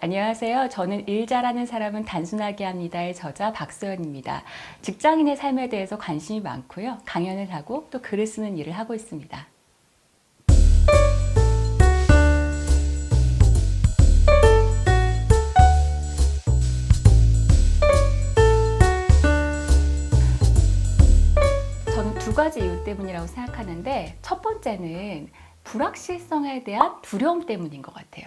안녕하세요. 저는 일 잘하는 사람은 단순하게 합니다의 저자 박소연입니다. 직장인의 삶에 대해서 관심이 많고요. 강연을 하고 또 글을 쓰는 일을 하고 있습니다. 저는 두 가지 이유 때문이라고 생각하는데, 첫 번째는 불확실성에 대한 두려움 때문인 것 같아요.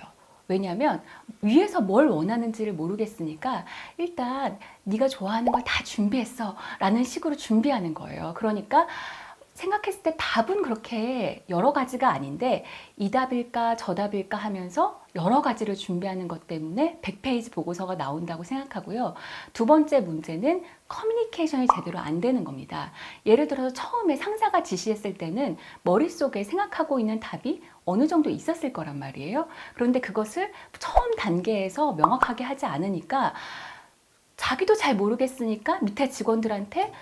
왜냐하면 위에서 뭘 원하는지를 모르겠으니까 일단 네가 좋아하는 걸 다 준비했어 라는 식으로 준비하는 거예요. 그러니까 생각했을 때 답은 그렇게 여러 가지가 아닌데 이 답일까 저 답일까 하면서 여러 가지를 준비하는 것 때문에 100페이지 보고서가 나온다고 생각하고요. 두 번째 문제는 커뮤니케이션이 제대로 안 되는 겁니다. 예를 들어서 처음에 상사가 지시했을 때는 머릿속에 생각하고 있는 답이 어느 정도 있었을 거란 말이에요. 그런데 그것을 처음 단계에서 명확하게 하지 않으니까 자기도 잘 모르겠으니까 밑에 직원들한테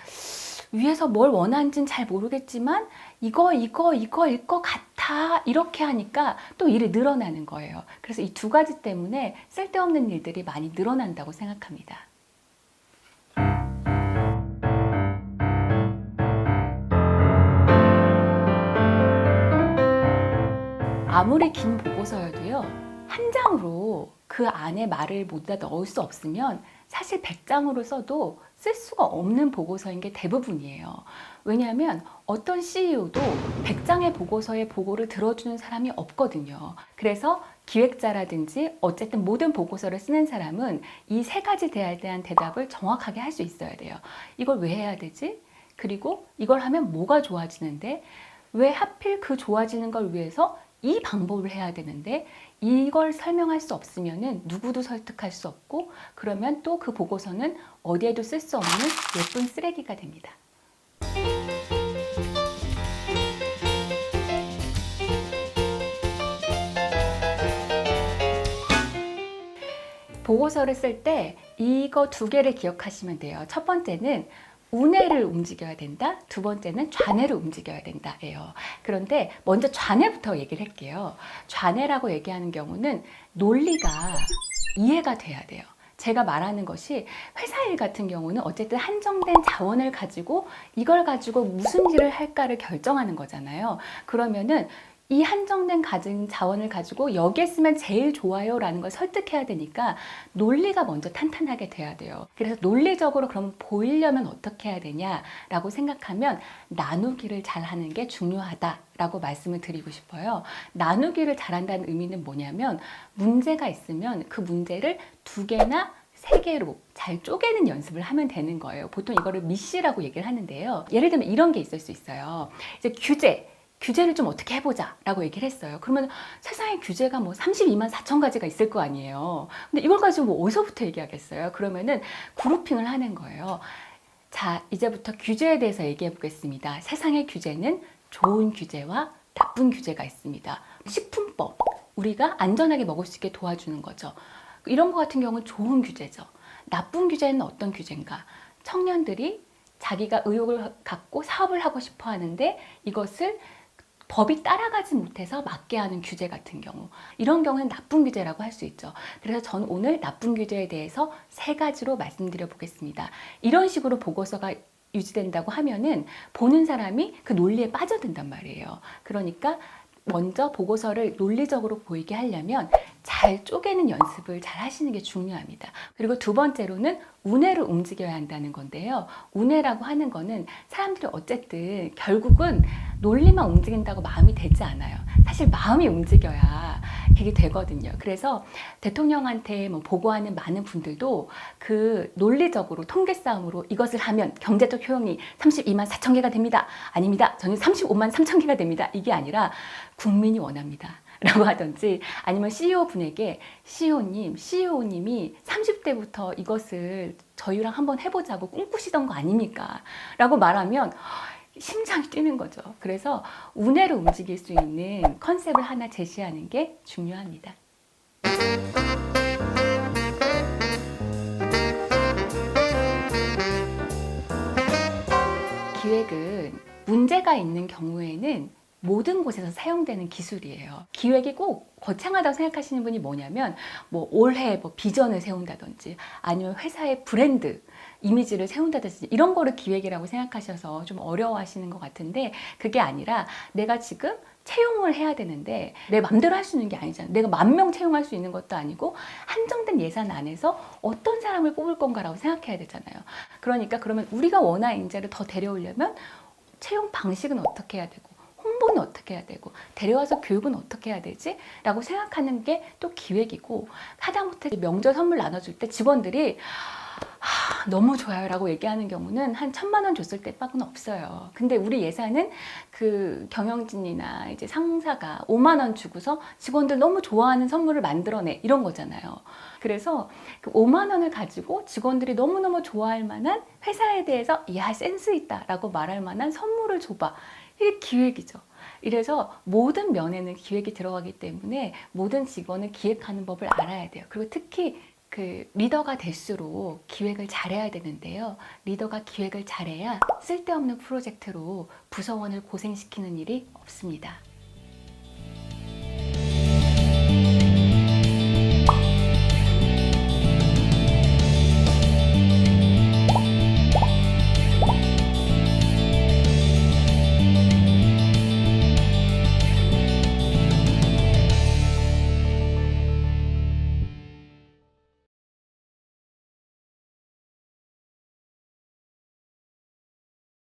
위에서 뭘 원하는지는 잘 모르겠지만 이거일 것 같아 이렇게 하니까 또 일이 늘어나는 거예요. 그래서 이 두 가지 때문에 쓸데없는 일들이 많이 늘어난다고 생각합니다. 아무리 긴 보고서여도요, 한 장으로 그 안에 말을 모두 다 넣을 수 없으면 사실 100장으로 써도 쓸 수가 없는 보고서인 게 대부분이에요. 왜냐하면 어떤 CEO도 100장의 보고서의 보고를 들어주는 사람이 없거든요. 그래서 기획자라든지 어쨌든 모든 보고서를 쓰는 사람은 이 세 가지 대화에 대한 대답을 정확하게 할 수 있어야 돼요. 이걸 왜 해야 되지? 그리고 이걸 하면 뭐가 좋아지는데? 왜 하필 그 좋아지는 걸 위해서 이 방법을 해야 되는데 이걸 설명할 수 없으면 누구도 설득할 수 없고 그러면 또 그 보고서는 어디에도 쓸 수 없는 예쁜 쓰레기가 됩니다. 보고서를 쓸 때 이거 두 개를 기억하시면 돼요. 첫 번째는 우뇌를 움직여야 된다. 두 번째는 좌뇌를 움직여야 된다예요. 그런데 먼저 좌뇌부터 얘기를 할게요. 좌뇌라고 얘기하는 경우는 논리가 이해가 돼야 돼요. 제가 말하는 것이 회사 일 같은 경우는 어쨌든 한정된 자원을 가지고 이걸 가지고 무슨 일을 할까를 결정하는 거잖아요. 그러면은 이 한정된 가진 자원을 가지고 여기에 쓰면 제일 좋아요 라는 걸 설득해야 되니까 논리가 먼저 탄탄하게 돼야 돼요. 그래서 논리적으로 그럼 보이려면 어떻게 해야 되냐라고 생각하면 나누기를 잘하는 게 중요하다라고 말씀을 드리고 싶어요. 나누기를 잘한다는 의미는 뭐냐면 문제가 있으면 그 문제를 두 개나 세 개로 잘 쪼개는 연습을 하면 되는 거예요. 보통 이거를 미시라고 얘기를 하는데요. 예를 들면 이런 게 있을 수 있어요. 이제 규제를 좀 어떻게 해보자 라고 얘기를 했어요. 그러면 세상에 규제가 뭐 32만 4천 가지가 있을 거 아니에요. 근데 이걸 가지고 뭐 어디서부터 얘기하겠어요? 그러면은 그룹핑을 하는 거예요. 자, 이제부터 규제에 대해서 얘기해 보겠습니다. 세상의 규제는 좋은 규제와 나쁜 규제가 있습니다. 식품법, 우리가 안전하게 먹을 수 있게 도와주는 거죠. 이런 거 같은 경우는 좋은 규제죠. 나쁜 규제는 어떤 규제인가? 청년들이 자기가 의욕을 갖고 사업을 하고 싶어 하는데 이것을 법이 따라가지 못해서 막게 하는 규제 같은 경우, 이런 경우는 나쁜 규제라고 할 수 있죠. 그래서 저는 오늘 나쁜 규제에 대해서 세 가지로 말씀드려 보겠습니다. 이런 식으로 보고서가 유지된다고 하면은 보는 사람이 그 논리에 빠져든단 말이에요. 그러니까 먼저 보고서를 논리적으로 보이게 하려면 잘 쪼개는 연습을 잘 하시는 게 중요합니다. 그리고 두 번째로는 우뇌를 움직여야 한다는 건데요. 우뇌라고 하는 거는 사람들이 어쨌든 결국은 논리만 움직인다고 마음이 되지 않아요. 사실 마음이 움직여야 그게 되거든요. 그래서 대통령한테 뭐 보고하는 많은 분들도 그 논리적으로 통계 싸움으로 이것을 하면 경제적 효용이 32만 4천 개가 됩니다. 아닙니다. 저는 35만 3천 개가 됩니다. 이게 아니라 국민이 원합니다. 라고 하든지 아니면 CEO 분에게 CEO님이 30대부터 이것을 저희랑 한번 해보자고 꿈꾸시던 거 아닙니까? 라고 말하면 심장이 뛰는 거죠. 그래서 우뇌를 움직일 수 있는 컨셉을 하나 제시하는 게 중요합니다. 기획은 문제가 있는 경우에는 모든 곳에서 사용되는 기술이에요. 기획이 꼭 거창하다고 생각하시는 분이 뭐냐면 뭐 올해 뭐 비전을 세운다든지 아니면 회사의 브랜드 이미지를 세운다든지 이런 거를 기획이라고 생각하셔서 좀 어려워하시는 것 같은데, 그게 아니라 내가 지금 채용을 해야 되는데 내 맘대로 할 수 있는 게 아니잖아요. 내가 10,000명 채용할 수 있는 것도 아니고 한정된 예산 안에서 어떤 사람을 뽑을 건가라고 생각해야 되잖아요. 그러니까 그러면 우리가 원하는 인재를 더 데려오려면 채용 방식은 어떻게 해야 되고 홍보는 어떻게 해야 되고 데려와서 교육은 어떻게 해야 되지? 라고 생각하는 게 또 기획이고, 하다못해 명절 선물 나눠줄 때 직원들이 너무 좋아요 라고 얘기하는 경우는 한 1,000만 원 줬을 때 밖은 없어요. 근데 우리 예산은 그 경영진이나 이제 상사가 5만 원 주고서 직원들 너무 좋아하는 선물을 만들어내 이런 거잖아요. 그래서 그 5만 원을 가지고 직원들이 너무너무 좋아할 만한, 회사에 대해서 야 센스 있다 라고 말할 만한 선물을 줘봐. 이게 기획이죠. 이래서 모든 면에는 기획이 들어가기 때문에 모든 직원을 기획하는 법을 알아야 돼요. 그리고 특히 그 리더가 될수록 기획을 잘해야 되는데요. 리더가 기획을 잘해야 쓸데없는 프로젝트로 부서원을 고생시키는 일이 없습니다.